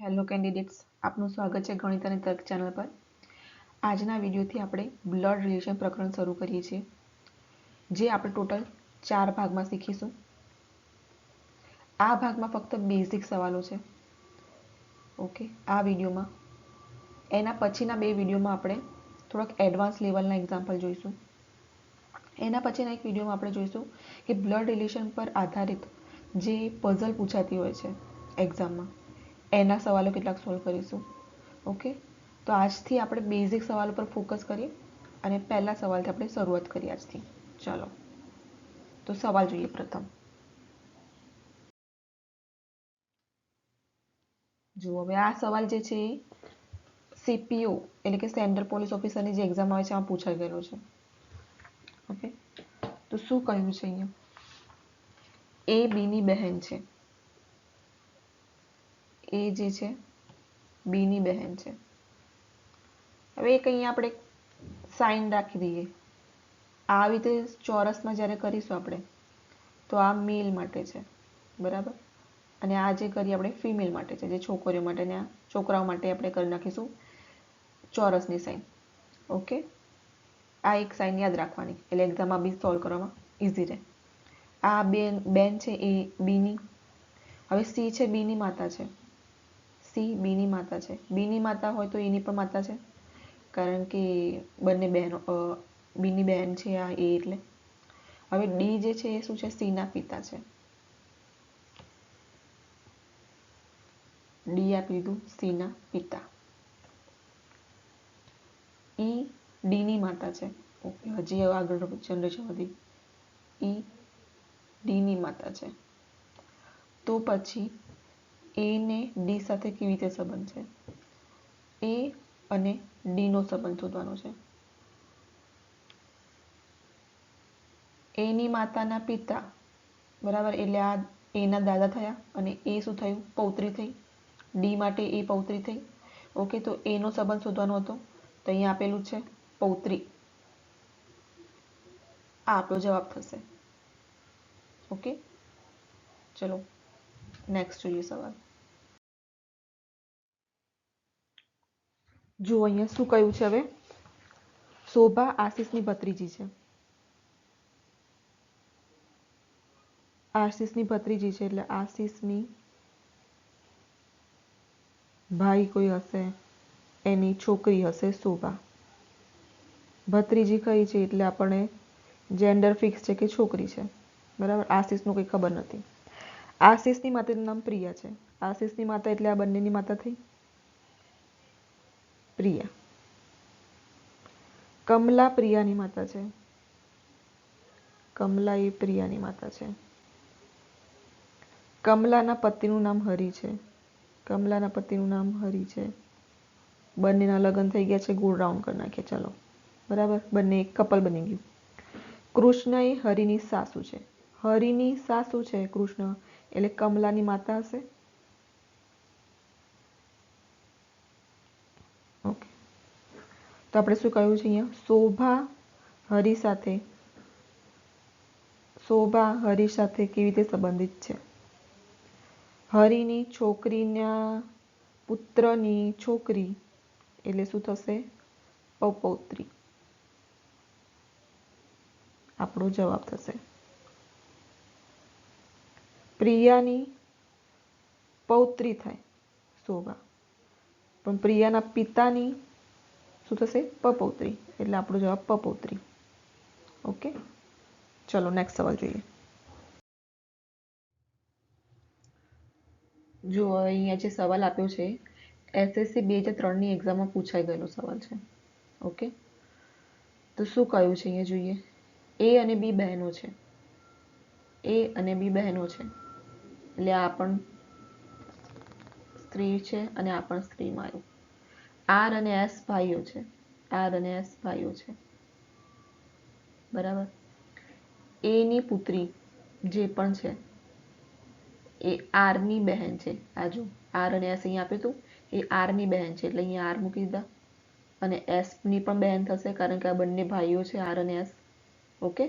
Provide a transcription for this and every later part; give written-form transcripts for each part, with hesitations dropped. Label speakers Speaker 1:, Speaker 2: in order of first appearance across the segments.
Speaker 1: Hello candidates, આપનું સ્વાગત છે ગણિત અને તર્ક ચેનલ પર. આજના વિડીયોથી આપણે બ્લડ રિલેશન પ્રકરણ શરૂ કરીએ છીએ, જે આપણે ટોટલ 4 ભાગમાં શીખીશું. આ ભાગમાં ફક્ત બેઝિક સવાલો છે. ઓકે, આ વિડીયોમાં એના પછીના 2 વિડીયોમાં આપણે થોડાક એડવાન્સ લેવલના એક્ઝામ્પલ જોઈશું. એના પછીના એક વિડીયોમાં આપણે જોઈશું કે બ્લડ રિલેશન પર આધારિત જે પઝલ પૂછાતી હોય છે એક્ઝામમાં, એના સવાલો કેટલાક સોલ્વ કરીશું. ઓકે, તો આજથી આપણે બેઝિક સવાલો પર ફોકસ કરીએ અને પહેલા સવાલથી આપણે શરૂઆત કરીએ આજથી. ચાલો, તો સવાલ જોઈએ પ્રથમ. જુઓ, હવે આ સવાલ જે છે એ સીપીઓ એટલે કે સેન્ટ્રલ પોલીસ ઓફિસરની જે એક્ઝામ આવે છે એમાં પૂછાઈ ગયેલો છે. ઓકે, તો શું કહ્યું છે અહીંયા? એ બીની બહેન છે. એ જે છે બીની બહેન છે. હવે એક અહીંયા આપણે સાઇન રાખી દઈએ. આવી રીતે ચોરસમાં જ્યારે કરીશું આપણે તો આ મેલ માટે છે, બરાબર, અને આ જે કરીએ આપણે ફિમેલ માટે છે, જે છોકરીઓ માટે, ને આ છોકરાઓ માટે આપણે કરી નાખીશું ચોરસની સાઇન. ઓકે, આ એક સાઇન યાદ રાખવાની એટલે એક્ઝામમાં બી સોલ્વ કરવામાં ઇઝી રહે. આ બેન છે એ બીની. હવે સી છે બીની માતા છે. સી બીની માતા છે. બીની માતા હોય તો એની પણ માતા છે, કારણ કે બંને બહેનો બીની બહેન છે આ એ એટલે. હવે ડી જે છે એ શું છે? સીના પિતા છે. ડી આપી દીધું, સીના પિતા. ઈ ડીની માતા છે. ઓકે, હજી આગળ જનરેશન વધી. ઈ ડીની માતા છે. તો પછી એ ને ડી સાથે કેવી રીતે સંબંધ છે? એ અને ડી નો સંબંધ શોધવાનો છે. એની માતાના પિતા, બરાબર, એટલે આ એના દાદા થયા અને એ શું થયું? પૌત્રી થઈ. ડી માટે એ પૌત્રી થઈ. ઓકે, તો એનો સંબંધ શોધવાનો હતો, તો અહીંયા આપેલું છે પૌત્રી. આ આપણો જવાબ થશે. ઓકે, ચલો નેક્સ્ટ જોઈએ સવાલ. જુઓ અહીંયા શું કહ્યું છે? હવે શોભા આશીષની ભત્રીજી છે. આશીષની ભત્રીજી છે એટલે આશીષની ભાઈ કોઈ હશે, એની છોકરી હશે શોભા. ભત્રીજી કઈ છે એટલે આપણે જેન્ડર ફિક્સ છે કે છોકરી છે, બરાબર. આશીષનું કંઈ ખબર નથી. આશીષની માતાનું નામ પ્રિયા છે. આશીષની માતા એટલે આ બંનેની માતા થઈ પ્રિયા. કમલા પ્રિયાની માતા છે. કમલા એ પ્રિયાની માતા છે. કમલાના પતિનું નામ હરિ છે. કમલાના પતિનું નામ હરિ છે. બંનેના લગ્ન થઈ ગયા છે. ગોળ રાઉન્ડ કરી નાખીએ, ચાલો, બરાબર. બંને એક કપલ બની ગયું. કૃષ્ણ એ હરિની સાસુ છે. હરિની સાસુ છે કૃષ્ણ, એટલે કમલાની માતા હશે. ઓકે, તો આપણે શું કહ્યું છે અહીંયા? શોભા હરિ સાથે કેવી રીતે સંબંધિત છે? હરિની છોકરીના પુત્રની છોકરી એટલે શું થશે? પૌત્રી. આપણો જવાબ થશે. પ્રિયાની પૌત્રી થાય શોભા, પણ પ્રિયાના પિતાની શું થશે? પપૌત્રી, એટલે આપણો જવાબ પપૌત્રી. ઓકે, ચલો નેક્સ્ટ સવાલ જોઈએ. જો અહીંયા જે સવાલ આપ્યો છે SSC 2003ની એક્ઝામમાં પૂછાઈ ગયેલો સવાલ છે. ઓકે, તો શું કહ્યું છે અહીંયા જોઈએ. એ અને બી બહેનો છે. એ અને બી બહેનો છે એટલે આ પણ સ્ત્રી છે અને આ પણ સ્ત્રીમાં આવ્યું. આર અને એસ ભાઈઓ છે. આર અને એસ ભાઈઓ છે, બરાબર. એની પુત્રી જે પણ છે એ આરની બહેન છે. આ જો આર અને એસ અહીંયા આપ્યું હતું, એ આરની બહેન છે એટલે અહીંયા આર મૂકી દીધા. અને એસ ની પણ બહેન થશે કારણ કે આ બંને ભાઈઓ છે, આર અને એસ. ઓકે,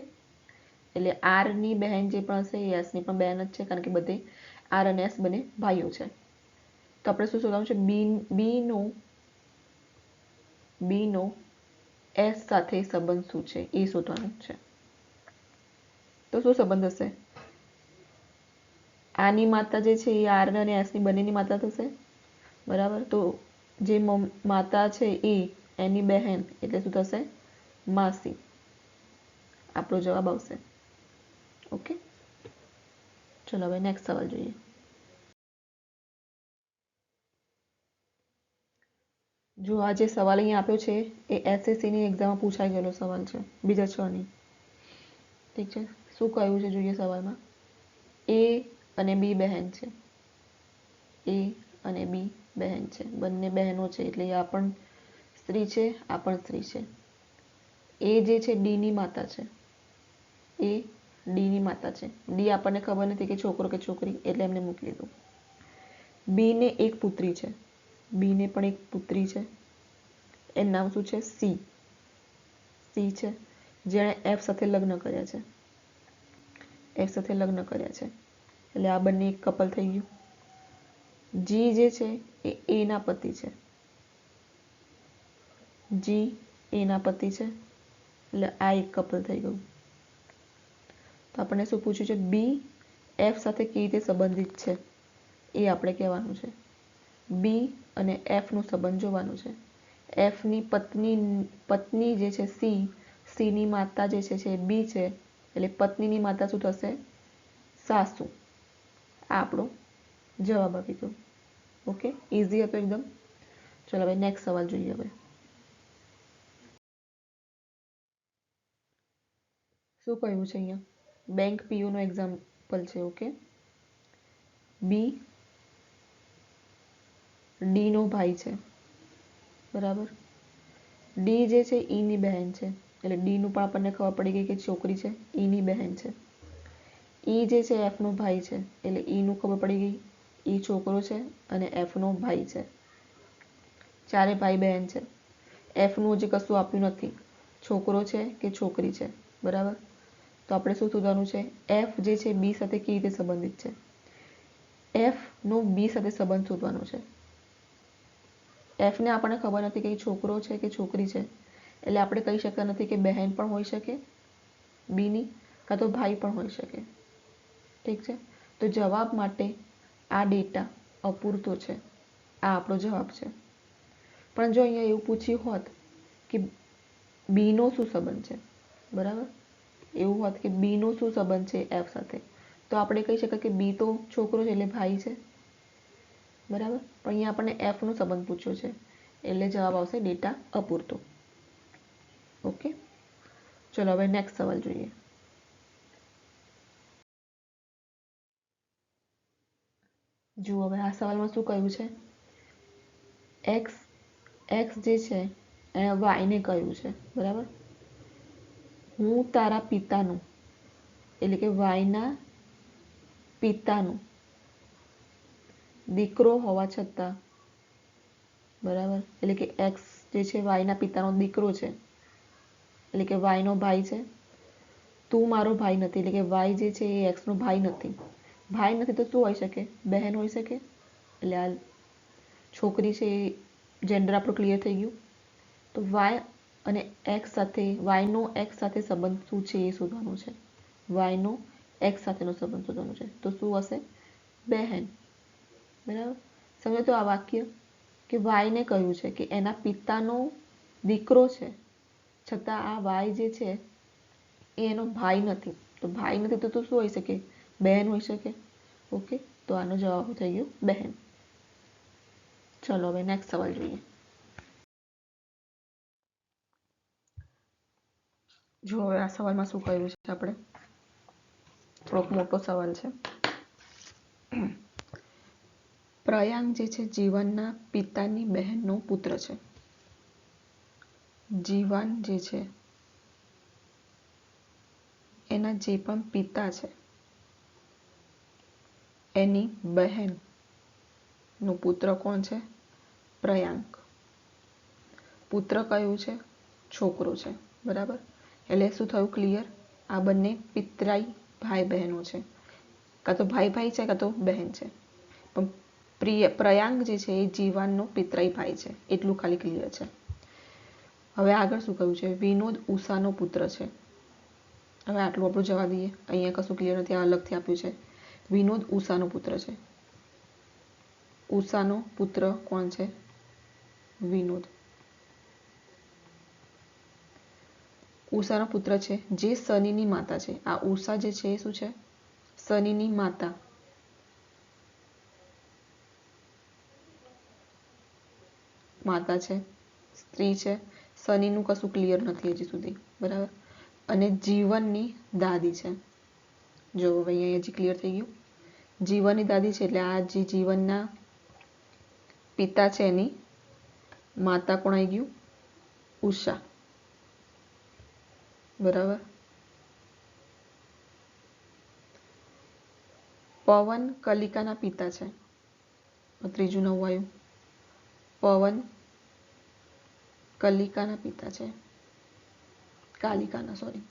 Speaker 1: એટલે આર ની બહેન જે પણ હશે એ એસ ની પણ બહેન જ છે કારણ કે બધે આર અને એસ બંને ભાઈઓ છે. તો આપણે શું શોધવાનું છે? બી નો એસ સાથે સંબંધ શું છે એ શોધવાનું છે. તો શું સંબંધ હશે? આની માત્રા જે છે એ આર અને એસ ની બંનેની માત્રા થશે, બરાબર. તો જે માતા છે એની બહેન એટલે શું થશે? માસી. આપણો જવાબ આવશે. ઓકે, ચલો હવે નેક્સ્ટ સવાલ જોઈએ. જો આ જે સવાલ અહીંયા આપ્યો છે એ એસએસસીની એક્ઝામમાં પૂછાઈ ગયેલો સવાલ છે, બીજા 6 ની. ઠીક છે, શું કહ્યું છે જોઈએ સવાલમાં. એ અને બી બહેન છે. એ અને બી બહેન છે, બંને બહેનો છે, એટલે આ પણ સ્ત્રી છે, આ પણ સ્ત્રી છે. એ જે છે ડી ની માતા છે. એ ડી ની માતા છે. ડી આપણને ખબર નથી કે છોકરો કે છોકરી, એટલે એમને મૂકી દીધું. બી ને એક પુત્રી છે. બી ને પણ એક પુત્રી છે. એનું નામ શું છે? સી. સી છે, જેણે એફ સાથે લગ્ન કર્યા છે. એફ સાથે લગ્ન કર્યા છે, એટલે આ બંને એક કપલ થઈ ગયું. જી જે છે એ એના પતિ છે. જી એના પતિ છે, એટલે આ એક કપલ થઈ ગયું. તો આપણને શું પૂછ્યું છે? બી એફ સાથે કેવી રીતે સંબંધિત છે એ આપણે કહેવાનું છે. બી અને એફ નો સંબંધ જોવાનો છે. એફ ની પત્ની જે છે સી ની માતા જે છે બી છે, એટલે પત્નીની માતા શું થશે? સાસુ. આ આપણો જવાબ આપી ગયો. ઓકે, ઇઝી હતો એકદમ. ચલો હવે નેક્સ્ટ સવાલ જોઈએ. હવે શું કહ્યું છે અહીંયા? બેંક પીઓ નો એક્ઝામ્પલ છે. ઓકે, બી ડી નો ભાઈ છે, બરાબર. ડી જે છે ઈ ની બહેન છે, એટલે ડી નું પણ આપણને ખબર પડી ગઈ કે છોકરી છે, ઈ ની બહેન છે. ઈ જે છે એફ નો ભાઈ છે, એટલે ઈ નું ખબર પડી ગઈ, ઈ છોકરો છે અને એફ નો ભાઈ છે. ચારે ભાઈ બહેન છે. એફ નું હજી કશું આપ્યું નથી, છોકરો છે કે છોકરી છે, બરાબર. તો આપણે શું શોધવાનું છે? એફ જે છે બી સાથે કેવી રીતે સંબંધિત છે? એફ નો બી સાથે સંબંધ શોધવાનો છે. એફ ને આપણને ખબર નથી કે છોકરો છે કે છોકરી છે, એટલે આપણે કહી શકતા નથી કે બહેન પણ હોઈ શકે બી ની, કાં તો ભાઈ પણ હોઈ શકે. ઠીક છે, તો જવાબ માટે આ ડેટા અપૂરતો છે. આ આપણો જવાબ છે. પણ જો અહીંયા એવું પૂછ્યું હોત કે બી નો શું સંબંધ છે, બરાબર, એવું હોત કે બી નો શું સંબંધ છે એફ સાથે, તો આપણે કહી શકીએ કે બી તો છોકરો છે એટલે ભાઈ છે, બરાબર. પણ અહીંયા આપણને એફ નો સંબંધ પૂછ્યો છે, એટલે જવાબ આવશે ડેટા અપૂરતો. ઓકે, ચલો હવે નેક્સ્ટ સવાલ જોઈએ. જુઓ હવે આ સવાલમાં શું કહ્યું છે? એક્સ જે છે એને વાય ને કહ્યું છે, બરાબર. હું તારા પિતાનું, એટલે કે વાયના પિતાનું દીકરો હોવા છતાં, બરાબર, એટલે કે એક્સ જે છે વાયના પિતાનો દીકરો છે, એટલે કે વાય નો ભાઈ છે. તું મારો ભાઈ નથી, એટલે કે વાય જે છે એ એક્સ નો ભાઈ નથી. ભાઈ નથી તો શું હોઈ શકે? બહેન હોઈ શકે. એટલે આ છોકરી છે એ જેન્ડર આપણું ક્લિયર થઈ ગયું. તો વાય અને એક્સ સાથે, વાયનો એક્સ સાથે સંબંધ શું છે એ શોધવાનું છે. વાયનો એક્સ સાથેનો સંબંધ શોધવાનો છે. તો શું હશે? બહેન. બરાબર, સમજો તો આ વાક્ય કે વાયને કહ્યું છે કે એના પિતાનો દીકરો છે, છતાં આ વાય જે છે એ એનો ભાઈ નથી. તો ભાઈ નથી તો શું હોઈ શકે? બહેન હોઈ શકે. ઓકે, તો આનો જવાબ થઈ ગયો બહેન. ચલો હવે નેક્સ્ટ સવાલ જોઈએ. જો હવે આ સવાલમાં શું કહ્યું છે? આપણે થોડોક મોટો સવાલ છે. પ્રયાગ જે છે જીવનના પિતાની બહેનનો પુત્ર છે. જીવન જે છે એના જે પણ પિતા છે એની બહેન નો પુત્ર કોણ છે? પ્રયાંક. પુત્ર કયું છે? છોકરો છે, બરાબર. એટલે શું થયું? ક્લિયર. આ બંને પિતરાઈ ભાઈ બહેનો છે, કાં તો ભાઈ ભાઈ છે કાં તો બહેન છે. પણ પ્રયાંક જે છે એ જીવનનો પિતરાઈ ભાઈ છે, એટલું ખાલી ક્લિયર છે. હવે આગળ શું કહ્યું છે? વિનોદ ઉષાનો પુત્ર છે. હવે આટલું આપણું જવા દઈએ, અહીંયા કશું ક્લિયર નથી, આ અલગથી આપ્યું છે. વિનોદ ઉષાનો પુત્ર છે. ઉષાનો પુત્ર કોણ છે? વિનોદ. ઉષાનો પુત્ર છે જે શનિની માતા છે. આ ઉષા જે છે એ શું છે? શનિની માતા. માતા છે, સ્ત્રી છે. શનિનું કશું ક્લિયર નથી હજી સુધી, બરાબર. અને જીવનની દાદી છે. જો હવે અહીંયા હજી ક્લિયર થઈ ગયું. જીવનની દાદી છે એટલે આ જે જીવનના પિતા છે એની માતા કોણ આવી ગયું? ઉષા, બરાબર. પવન કલિકાના પિતા છે. ત્રીજું નવું આવ્યું. પવન કલિકાના પિતા છે, કાલિકાના સોરી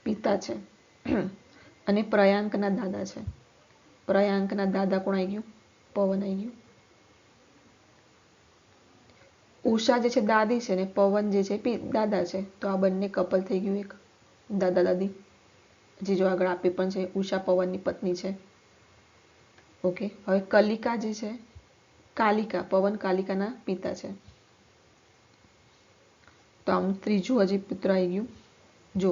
Speaker 1: પિતા છે. અને પ્રયાંકના દાદા છે. પ્રયાંકના દાદા કોણ આવી ગયું? પવન આવી ગયું. ઉષા જે છે દાદી છે ને પવન જે છે દાદા છે, તો આ બંને કપલ થઈ ગયું એક, દાદા દાદી. જે જો આગળ આપી પણ છે, ઉષા પવનની પત્ની છે. ઓકે. હવે કલિકા જે છે, કાલિકા, પવન કાલિકાના પિતા છે. તો આમ ત્રીજું હજી પુત્ર આવી ગયું. જો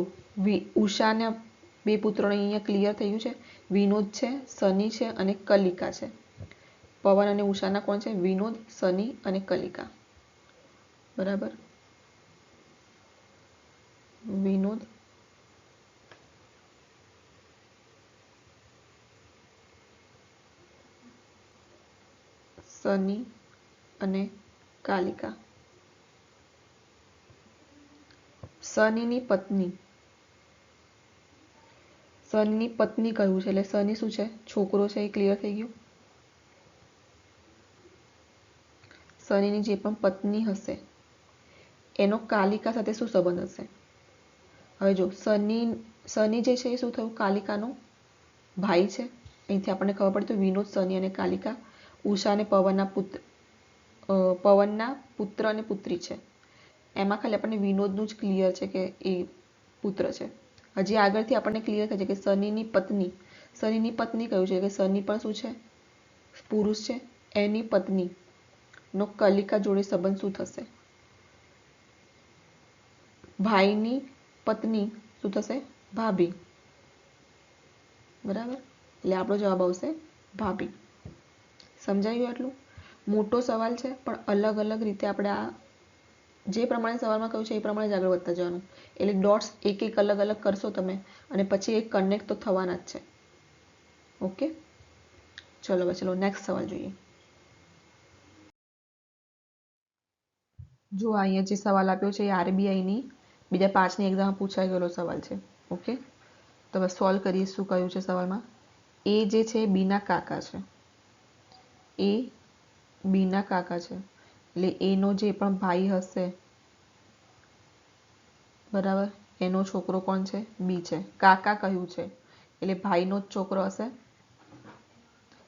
Speaker 1: ઉષાના બે પુત્રોને અહીંયા ક્લિયર થઈ ગયું છે. વિનોદ છે, શનિ છે અને કલિકા છે. પવન અને ઉષાના કોણ છે? વિનોદ, શનિ અને કલિકા, બરાબર. વિનોદ, શનિ અને કાલિકા. શનિની પત્ની, શનિની પત્ની કહ્યું છે એટલે શનિ શું છે? છોકરો છે, એ ક્લિયર થઈ ગયું. શનિની જે પણ પત્ની હશે એનો કાલિકા સાથે શું સંબંધ હશે? હવે જો શનિ જે છે એ શું થયું? કાલિકાનો ભાઈ છે. અહીંથી આપણને ખબર પડે તો વિનોદ, શનિ અને કાલિકા ઉષા અને પવનના પુત્ર અને પુત્રી છે. એમાં ખાલી આપણને વિનોદનું જ ક્લિયર છે કે એ પુત્ર છે. હજી આગળથી આપણને ક્લિયર થાય છે કે શનિની પત્ની, શનિની પત્ની કયું છે કે શનિ પણ શું છે? પુરુષ છે. એની પત્ની નો કલિકા જોડે સંબંધ શું થશે? ભાઈની પત્ની શું થશે? ભાભી, બરાબર. એટલે આપણો જવાબ આવશે ભાભી. સમજાયું આટલું? મોટો સવાલ છે પણ અલગ અલગ રીતે આપણે આ જે પ્રમાણે સવાલમાં કહ્યું છે એ પ્રમાણે જ આગળ વધતા જવાનું. એટલે ડોટ્સ એક એક અલગ અલગ કરશો તમે અને પછી એક કનેક્ટ તો થવાના જ છે. ઓકે, ચલો નેક્સ્ટ સવાલ જોઈએ. જો અહીંયા જે સવાલ આપ્યો છે એ RBIની 2005ની એક્ઝામમાં પૂછાઈ ગયેલો સવાલ છે. ઓકે, તો હવે સોલ્વ કરીએ. શું કહ્યું છે સવાલમાં? એ જે છે બીના કાકા છે. એ બીના કાકા છે એટલે એનો જે પણ ભાઈ હશે, બરાબર, એનો છોકરો કોણ છે? બી છે. કાકા કહ્યું છે એટલે ભાઈનો જ છોકરો હશે.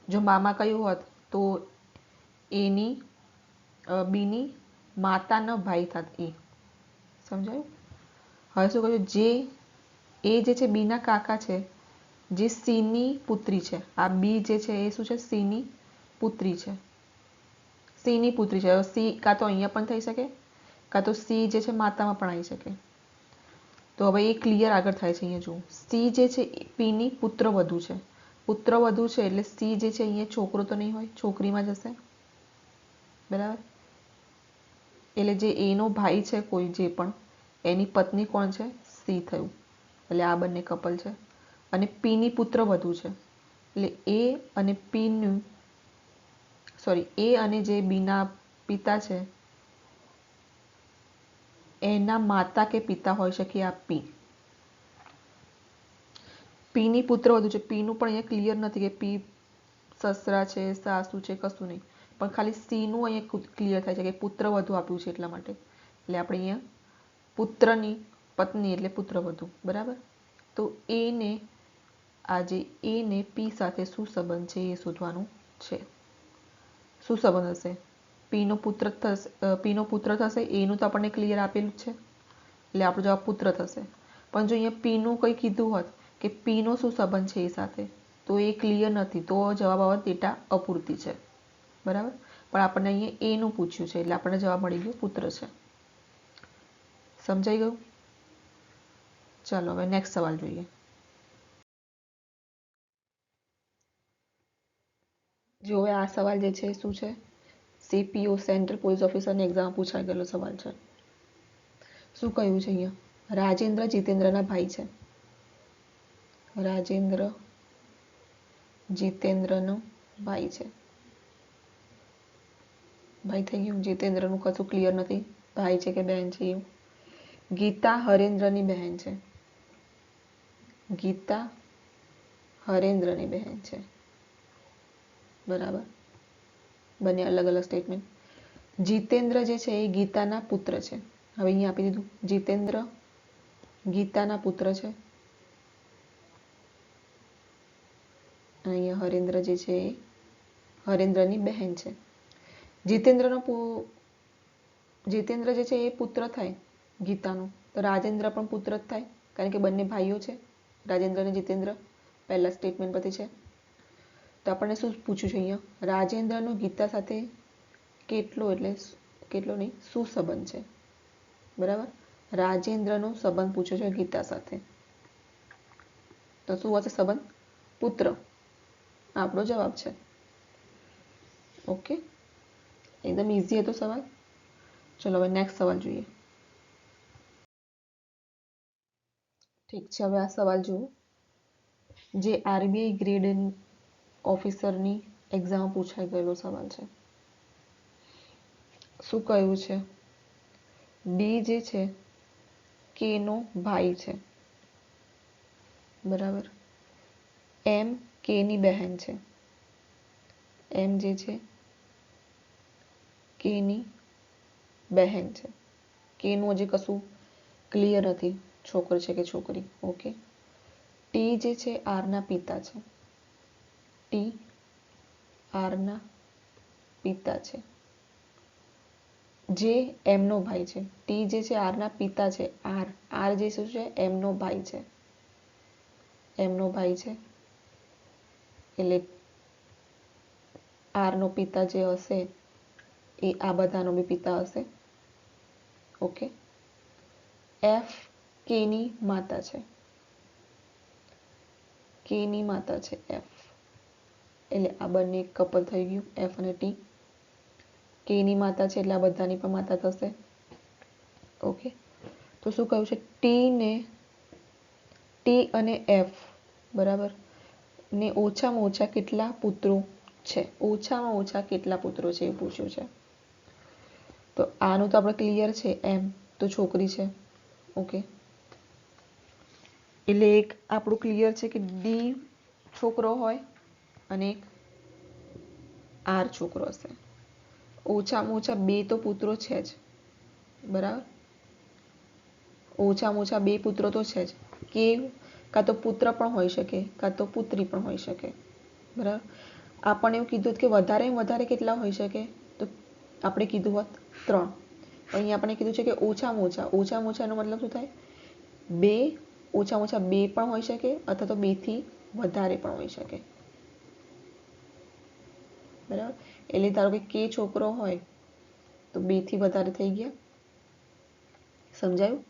Speaker 1: જો મામા કહ્યું હોત તો એની બીની માતાનો ભાઈ થાત એ. સમજાયું? હવે શું કહ્યું? એ જે છે બીના કાકા છે, જે સીની પુત્રી છે. આ બી જે છે એ શું છે? સીની પુત્રી છે. સીની પુત્રી છે. સી કાં તો અહીંયા પણ થઈ શકે, કાં તો સી જે છે માતામાં પણ આવી શકે. તો હવે એ ક્લિયર આગળ થાય છે. અહીંયા જુઓ, સી જે છે પીની પુત્રવધુ છે. પુત્રવધુ છે એટલે સી જે છે અહીંયા છોકરો તો નહીં હોય, છોકરીમાં જશે, બરાબર. એટલે જે એનો ભાઈ છે કોઈ જે પણ, એની પત્ની કોણ છે? સી થયું. એટલે આ બંને કપલ છે. અને પીની પુત્રવધુ છે એટલે એ અને પીનું એ અને જે બીના પિતા છે એના માતા કે પિતા હોઈ શકે આ પી. પીની પુત્રવધુ છે. પીનું પણ અહીંયા ક્લિયર નથી કે પી સસરા છે, સાસુ છે, કશું નહીં. પણ ખાલી સીનું અહીંયા ક્લિયર થાય છે કે પુત્રવધુ આપ્યું છે એટલા માટે. એટલે આપણે અહીંયા પુત્રની પત્ની એટલે પુત્રવધુ, બરાબર. તો એને પી સાથે શું સંબંધ છે એ શોધવાનું છે. શું સંબંધ હશે? પીનો પુત્ર થશે, એનું તો આપણને ક્લિયર આપેલું જ છે, એટલે આપણો જવાબ પુત્ર થશે. પણ જો અહીંયા પીનું કંઈ કીધું હોત કે પીનો શું સંબંધ છે એ સાથે, તો એ ક્લિયર નથી, તો જવાબ આવત ડેટા અપૂરતી છે, બરાબર. પણ આપણને અહીંયા એનું પૂછ્યું છે, એટલે આપણને જવાબ મળી ગયો પુત્ર છે. સમજાઈ ગયું? ચાલો હવે નેક્સ્ટ સવાલ જોઈએ. જો હવે આ સવાલ જે છે શું છે? CPO સેન્ટ્રલ પોલીસ ઓફિસરની એક્ઝામ પૂછાઈ ગયેલો સવાલ છે. શું કહ્યું છે અહીંયા? રાજેન્દ્ર જીતેન્દ્રના ભાઈ છે. રાજેન્દ્ર જીતેન્દ્રનો ભાઈ છે. ભાઈ થઈ ગયું. જીતેન્દ્રનું કશું ક્લિયર નથી, ભાઈ છે કે બહેન છે એવું. ગીતા હરેન્દ્રની બહેન છે. ગીતા હરેન્દ્રની બહેન છે, બરાબર. બંને અલગ અલગ સ્ટેટમેન્ટ. જીતેન્દ્ર જે છે એ ગીતાના પુત્ર છે. હવે અહીંયા આપી દીધું, જીતેન્દ્ર ગીતાના પુત્ર છે. અહીંયા હરેન્દ્ર જે છે એ હરેન્દ્રની બહેન છે. જીતેન્દ્ર જે છે એ પુત્ર થાય ગીતાનો, તો રાજેન્દ્ર પણ પુત્ર જ થાય, કારણ કે બંને ભાઈઓ છે, રાજેન્દ્ર અને જીતેન્દ્ર. પહેલા સ્ટેટમેન્ટ પરથી છે. તો આપણને શું પૂછ્યું છે અહીંયા? રાજેન્દ્રનો ગીતા સાથે કેટલો નહીં, શું સંબંધ છે, બરાબર. રાજેન્દ્રનો સંબંધ પૂછ્યો છે ગીતા સાથે, તો શું હશે સંબંધ? પુત્ર. આપણો જવાબ છે. ઓકે, એકદમ ઇઝી હતો સવાલ. ચલો હવે નેક્સ્ટ સવાલ જોઈએ. ઠીક છે, હવે આ સવાલ જુઓ, જે RBI ગ્રેડ ઓફિસરની એક્ઝામ પૂછાઈ ગયેલો સવાલ છે. શું કહ્યું છે? ડી જે છે કે નો ભાઈ છે, બરાબર. એમ કે ની બહેન છે. એમ જે છે કે ની બહેન છે. કે નું હજી કશું ક્લિયર નથી, છોકરો છે કે છોકરી. ઓકે. ટી જે છે આરના પિતા છે. ટી આરના પિતા છે. જે એમનો ભાઈ છે. ટી જે છે આરના પિતા છે. આર જે શું છે? એમનો ભાઈ છે. એમનો ભાઈ છે, એટલે આરનો પિતા જે હશે એ આ બધાનો બી પિતા હશે. ઓકે. એફ કેની માતા છે. કેની માતા છે એફ, એટલે આ બંને કપલ થઈ ગયું, એફ અને ટી. કેની માતા છે એટલે આ બધાની પણ માતા થશે. ઓકે. તો શું કહ્યું છે? ટી અને એફ, બરાબર, ને ઓછામાં ઓછા કેટલા પુત્રો છે? ઓછામાં ઓછા કેટલા પુત્રો છે એ પૂછ્યું છે. તો આનું તો આપણે ક્લિયર છે, એમ તો છોકરી છે. ઓકે, એટલે એક આપણું ક્લિયર છે કે ડી છોકરો હોય અને એક આર છોકરો હશે. ઓછામાં ઓછા બે તો પુત્રો છે જ, બરાબર. ઓછામાં ઓછા બે પુત્રો તો છે જ, કે કાં તો પુત્ર પણ હોઈ શકે, કાં તો પુત્રી પણ હોઈ શકે, બરાબર. આપણને એવું કીધું કે વધારે કેટલા હોઈ શકે, તો આપણે કીધું હોત 3. અહીંયા આપણે કીધું છે કે ઓછામાં ઓછા એનો મતલબ શું થાય? ઓછામાં ઓછા બે પણ હોઈ શકે, અથવા તો 2 થી વધારે પણ હોઈ શકે, બરાબર. એટલે ધારો કે છોકરો હોય તો 2 થી વધારે થઈ ગયા. સમજાયું?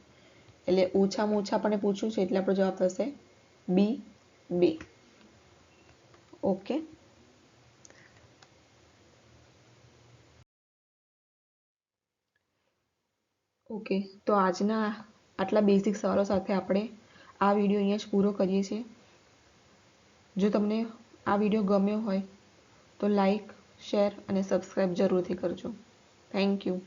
Speaker 1: એટલે ઓછામાં ઓછા આપણને પૂછ્યું છે, એટલે આપણો જવાબ થશે બી 2. ઓકે. ઓકે, તો આજના આટલા બેઝિક સવાલો સાથે આપણે આ વિડીયો અહીંયા જ પૂરો કરીએ છીએ. જો તમને આ વિડીયો ગમ્યો હોય તો લાઈક, શેર અને સબસ્ક્રાઈબ જરૂરથી કરજો. Thank you.